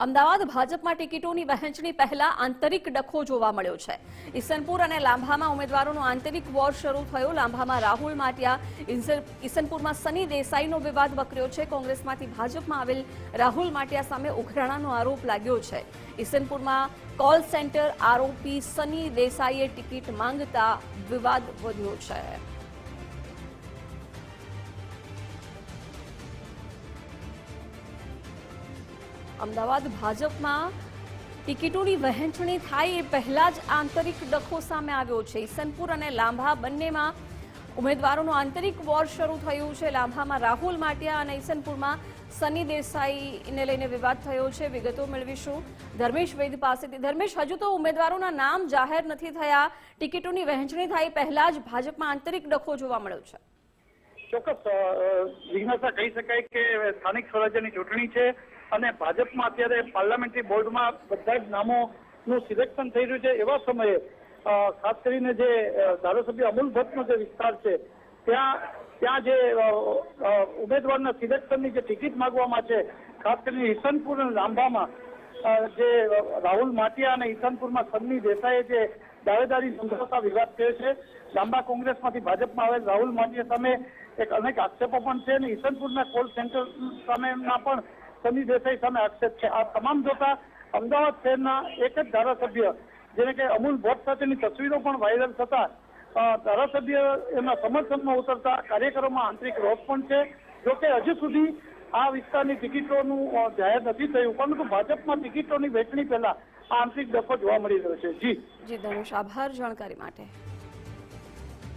અમદાવાદ ભાજપમાં ટિકિટોની વહેંચણી પહેલા આંતરિક ડખો જોવા મળ્યો છે। ઈસનપુર અને લાંભામાં ઉમેદવારોનો આંતરિક વોર શરૂ થયો। લાંભામાં રાહુલ માટિયા, ઈસનપુરમાં સની દેસાઈનો વિવાદ વકર્યો છે। કોંગ્રેસમાંથી ભાજપમાં આવેલ રાહુલ માટિયા સામે ઉઘરાણાનો આરોપ લાગ્યો છે। ઈસનપુરમાં કોલ સેન્ટર આરોપી સની દેસાઈએ ટિકિટ માંગતા વિવાદ વધ્યો છે। અમદાવાદ ભાજપમાં ટિકિટોની વહેંચણી થાય એ પહેલા જ આંતરિક ડખો સામે આવ્યો છે। ઈસનપુર અને લાંભા બંનેમાં ઉમેદવારોનો આંતરિક વોર શરૂ થયું છે। લાંભામાં રાહુલ માટિયા અને ઈસનપુરમાં સની દેસાઈને લઈને વિવાદ થયો છે। વિગતો મેળવીશું ધર્મેશ વૈદ પાસેથી। ધર્મેશ, હજુ તો ઉમેદવારોના નામ જાહેર નથી થયા, ટિકિટોની વહેંચણી થાય પહેલા જ ભાજપમાં આંતરિક ડખો જોવા મળ્યો છે। ચોક્કસ જિજ્ઞાસા કહી શકાય કે સ્થાનિક સ્વરાજ્યની ચૂંટણી છે અને ભાજપમાં અત્યારે પાર્લામેન્ટરી બોર્ડમાં બધા જ નામોનું સિલેક્શન થઈ રહ્યું છે। એવા સમયે ખાસ કરીને જે ધારાસભ્ય અમૂલ ભટ્ટનો જે વિસ્તાર છે ત્યાં જે ઉમેદવારના સિલેક્શનની જે ટિકિટ માંગવામાં છે, ખાસ કરીને ઈસનપુર અને લાંભામાં જે રાહુલ માટિયા અને ઈસનપુરમાં સન્ની દેસાઈએ જે દાવેદારી નોંધાવતા વિવાદ થયો છે। લાંબા કોંગ્રેસમાંથી ભાજપમાં આવેલ રાહુલ માટિયા સામે અનેક આક્ષેપો પણ છે અને ઈસનપુરના કોલ સેન્ટર સામેના પણ સની દેસાઈ સામે આક્ષેપ છે। આ તમામ જોતા અમદાવાદ શહેરના એક જ ધારાસભ્ય જેને કે અમૂલ ભટ્ટ સાથેની તસવીરો પણ વાયરલ થતા ધારાસભ્ય એમના સમર્થનમાં ઉતરતા કાર્યકરોમાં આંતરિક રોષ પણ છે। જોકે હજુ સુધી આ વિસ્તારની ટિકિટોનું જાહેર નથી થયું, પરંતુ ભાજપમાં ટિકિટોની વહેંચણી પહેલા આ આંતરિક ડખો જોવા મળી રહ્યો છે। જી ધનુષ, આભાર જાણકારી માટે।